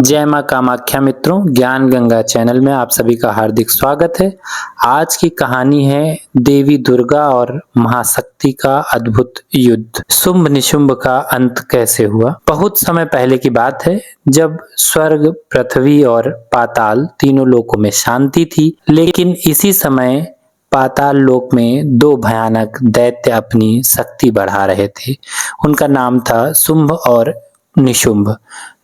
जय माँ कामाख्या। मित्रों, ज्ञान गंगा चैनल में आप सभी का हार्दिक स्वागत है। आज की कहानी है देवी दुर्गा और महाशक्ति का अद्भुत युद्ध। शुंभ निशुंभ का अंत कैसे हुआ। बहुत समय पहले की बात है, जब स्वर्ग, पृथ्वी और पाताल तीनों लोकों में शांति थी। लेकिन इसी समय पाताल लोक में दो भयानक दैत्य अपनी शक्ति बढ़ा रहे थे। उनका नाम था शुंभ और निशुंभ।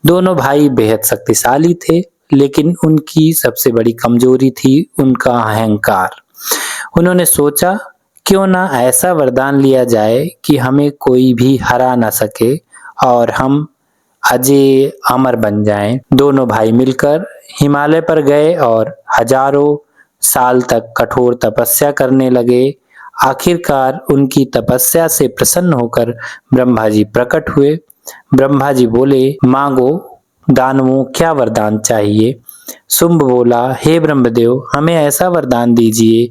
दोनों भाई बेहद शक्तिशाली थे, लेकिन उनकी सबसे बड़ी कमजोरी थी उनका अहंकार। उन्होंने सोचा, क्यों ना ऐसा वरदान लिया जाए कि हमें कोई भी हरा ना सके और हम अजेय अमर बन जाएं। दोनों भाई मिलकर हिमालय पर गए और हजारों साल तक कठोर तपस्या करने लगे। आखिरकार उनकी तपस्या से प्रसन्न होकर ब्रह्मा जी प्रकट हुए। ब्रह्मा जी बोले, मांगो दानवों, क्या वरदान चाहिए। शुंभ बोला, हे ब्रह्मदेव, हमें ऐसा वरदान दीजिए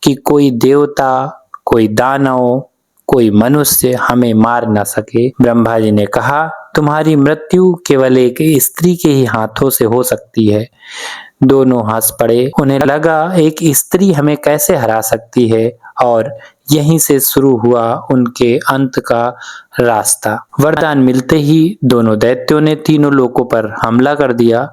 कि कोई देवता, कोई दानव, कोई मनुष्य हमें मार न सके। ब्रह्मा जी ने कहा, तुम्हारी मृत्यु केवल एक स्त्री के ही हाथों से हो सकती है। दोनों हंस पड़े। उन्हें लगा, एक स्त्री हमें कैसे हरा सकती है, और यहीं से शुरू हुआ उनके अंत का रास्ता। वरदान मिलते ही दोनों दैत्यों ने तीनों लोकों पर हमला कर दिया।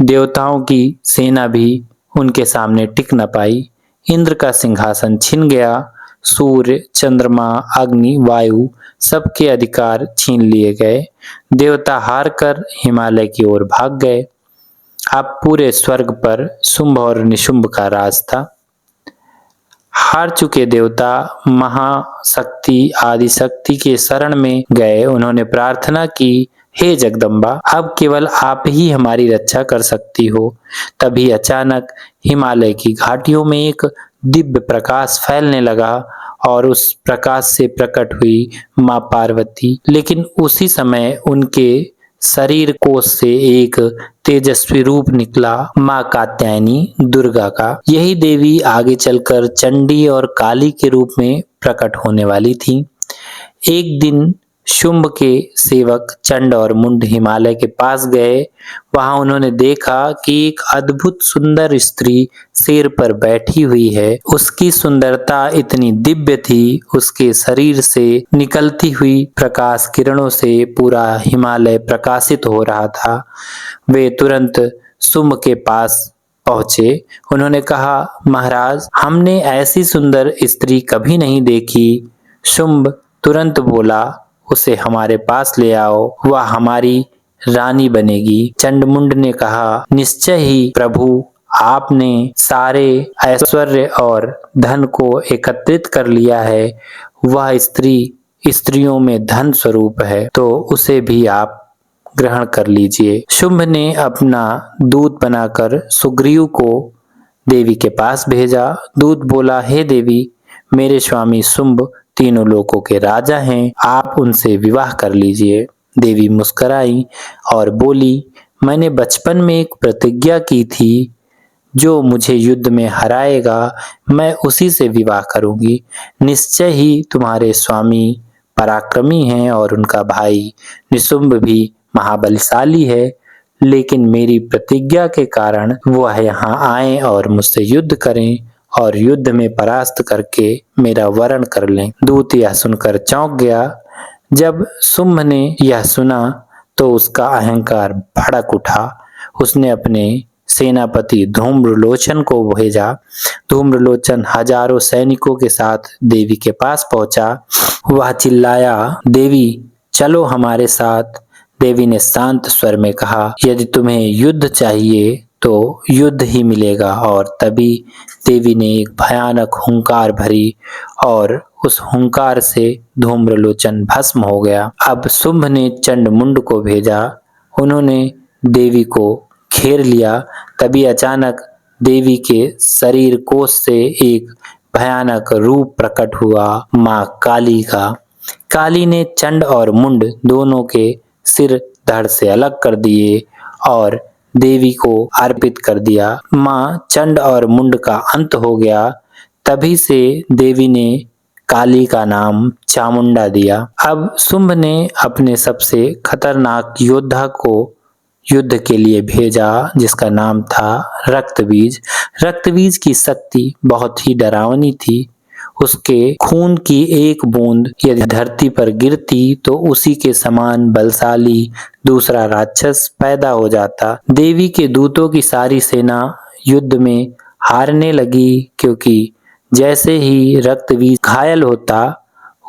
देवताओं की सेना भी उनके सामने टिक न पाई। इंद्र का सिंहासन छिन गया। सूर्य, चंद्रमा, अग्नि, वायु सबके अधिकार छीन लिए गए। देवता हार कर हिमालय की ओर भाग गए। अब पूरे स्वर्ग पर शुंभ और निशुंभ का राज था। हार चुके देवता महाशक्ति आदिशक्ति के शरण में गए। उन्होंने प्रार्थना की, हे जगदम्बा, अब केवल आप ही हमारी रक्षा कर सकती हो। तभी अचानक हिमालय की घाटियों में एक दिव्य प्रकाश फैलने लगा और उस प्रकाश से प्रकट हुई माँ पार्वती। लेकिन उसी समय उनके शरीर कोश से एक तेजस्वी रूप निकला, माँ कात्यायनी दुर्गा का। यही देवी आगे चलकर चंडी और काली के रूप में प्रकट होने वाली थी। एक दिन शुंभ के सेवक चंड और मुंड हिमालय के पास गए। वहां उन्होंने देखा कि एक अद्भुत सुंदर स्त्री शेर पर बैठी हुई है। उसकी सुंदरता इतनी दिव्य थी, उसके शरीर से निकलती हुई प्रकाश किरणों से पूरा हिमालय प्रकाशित हो रहा था। वे तुरंत शुंभ के पास पहुंचे। उन्होंने कहा, महाराज, हमने ऐसी सुंदर स्त्री कभी नहीं देखी। शुंभ तुरंत बोला, उसे हमारे पास ले आओ, वह हमारी रानी बनेगी। चंडमुंड ने कहा, निश्चय ही प्रभु, आपने सारे ऐश्वर्य और धन को एकत्रित कर लिया है। वह स्त्री स्त्रियों में धन स्वरूप है, तो उसे भी आप ग्रहण कर लीजिए। शुंभ ने अपना दूत बनाकर सुग्रीव को देवी के पास भेजा। दूत बोला, हे देवी, मेरे स्वामी शुंभ तीनों लोकों के राजा हैं, आप उनसे विवाह कर लीजिए। देवी मुस्कुराई और बोली, मैंने बचपन में एक प्रतिज्ञा की थी, जो मुझे युद्ध में हराएगा मैं उसी से विवाह करूंगी। निश्चय ही तुम्हारे स्वामी पराक्रमी हैं और उनका भाई निशुंभ भी महाबलशाली है, लेकिन मेरी प्रतिज्ञा के कारण वह यहाँ आए और मुझसे युद्ध करें और युद्ध में परास्त करके मेरा वरण कर लें। दूत यह सुनकर चौंक गया। जब शुंभ ने यह सुना तो उसका अहंकार भड़क उठा। उसने अपने सेनापति धूम्रलोचन को भेजा। धूम्रलोचन हजारों सैनिकों के साथ देवी के पास पहुंचा। वह चिल्लाया, देवी, चलो हमारे साथ। देवी ने शांत स्वर में कहा, यदि तुम्हें युद्ध चाहिए तो युद्ध ही मिलेगा। और तभी देवी ने एक भयानक हुंकार भरी और उस हुंकार से धूम्रलोचन भस्म हो गया। अब शुंभ ने चंडमुंड को भेजा। उन्होंने देवी को घेर लिया। तभी अचानक देवी के शरीर कोश से एक भयानक रूप प्रकट हुआ, माँ काली का। काली ने चंड और मुंड दोनों के सिर धड़ से अलग कर दिए और देवी को अर्पित कर दिया। माँ चंड और मुंड का अंत हो गया। तभी से देवी ने काली का नाम चामुंडा दिया। अब शुंभ ने अपने सबसे खतरनाक योद्धा को युद्ध के लिए भेजा जिसका नाम था रक्तबीज। रक्तबीज की शक्ति बहुत ही डरावनी थी। उसके खून की एक बूंद यदि धरती पर गिरती तो उसी के समान बलशाली दूसरा राक्षस पैदा हो जाता। देवी के दूतों की सारी सेना युद्ध में हारने लगी, क्योंकि जैसे ही रक्तबीज घायल होता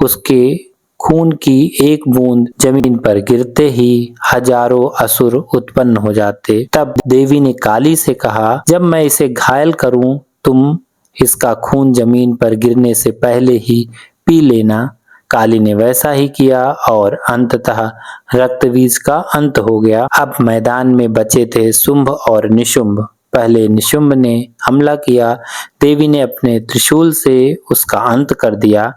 उसके खून की एक बूंद जमीन पर गिरते ही हजारों असुर उत्पन्न हो जाते। तब देवी ने काली से कहा, जब मैं इसे घायल करूं तुम इसका खून जमीन पर गिरने से पहले ही पी लेना। काली ने वैसा ही किया और अंततः रक्तबीज का अंत हो गया। अब मैदान में बचे थे शुंभ और निशुंभ। पहले निशुंभ ने हमला किया। देवी ने अपने त्रिशूल से उसका अंत कर दिया।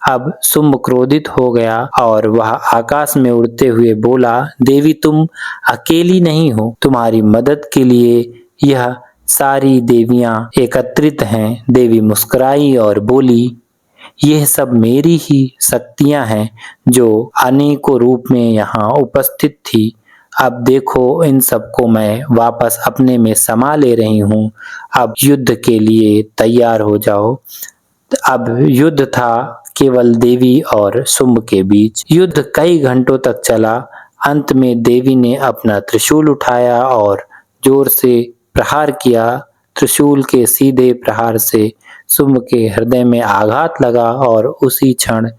अब शुंभ क्रोधित हो गया और वह आकाश में उड़ते हुए बोला, देवी तुम अकेली नहीं हो, तुम्हारी मदद के लिए यह सारी देवियां एकत्रित हैं। देवी मुस्कुराई और बोली, यह सब मेरी ही शक्तियां हैं जो अनेकों रूप में यहाँ उपस्थित थी। अब देखो इन सबको मैं वापस अपने में समा ले रही हूँ। अब युद्ध के लिए तैयार हो जाओ। अब युद्ध था केवल देवी और शुंभ के बीच। युद्ध कई घंटों तक चला। अंत में देवी ने अपना त्रिशूल उठाया और जोर से प्रहार किया। त्रिशूल के सीधे प्रहार से शुंभ के हृदय में आघात लगा और उसी क्षण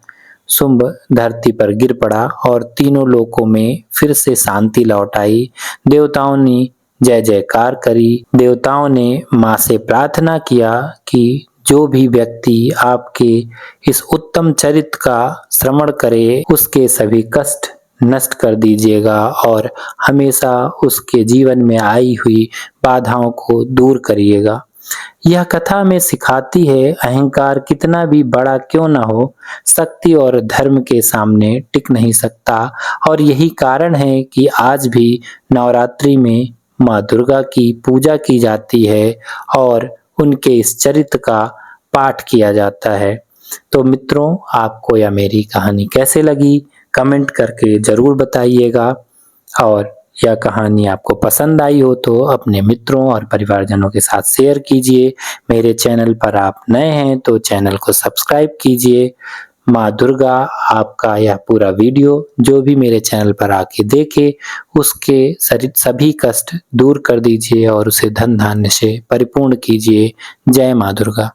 शुंभ धरती पर गिर पड़ा और तीनों लोकों में फिर से शांति लौट आई। देवताओं ने जय जयकार करी। देवताओं ने माँ से प्रार्थना किया कि जो भी व्यक्ति आपके इस उत्तम चरित्र का श्रवण करे उसके सभी कष्ट नष्ट कर दीजिएगा और हमेशा उसके जीवन में आई हुई बाधाओं को दूर करिएगा। यह कथा हमें सिखाती है, अहंकार कितना भी बड़ा क्यों न हो, शक्ति और धर्म के सामने टिक नहीं सकता। और यही कारण है कि आज भी नवरात्रि में माँ दुर्गा की पूजा की जाती है और उनके इस चरित्र का पाठ किया जाता है। तो मित्रों, आपको यह मेरी कहानी कैसे लगी कमेंट करके जरूर बताइएगा और यह कहानी आपको पसंद आई हो तो अपने मित्रों और परिवारजनों के साथ शेयर कीजिए। मेरे चैनल पर आप नए हैं तो चैनल को सब्सक्राइब कीजिए। माँ दुर्गा आपका यह पूरा वीडियो जो भी मेरे चैनल पर आके देखे उसके सभी कष्ट दूर कर दीजिए और उसे धन धान्य से परिपूर्ण कीजिए। जय माँ दुर्गा।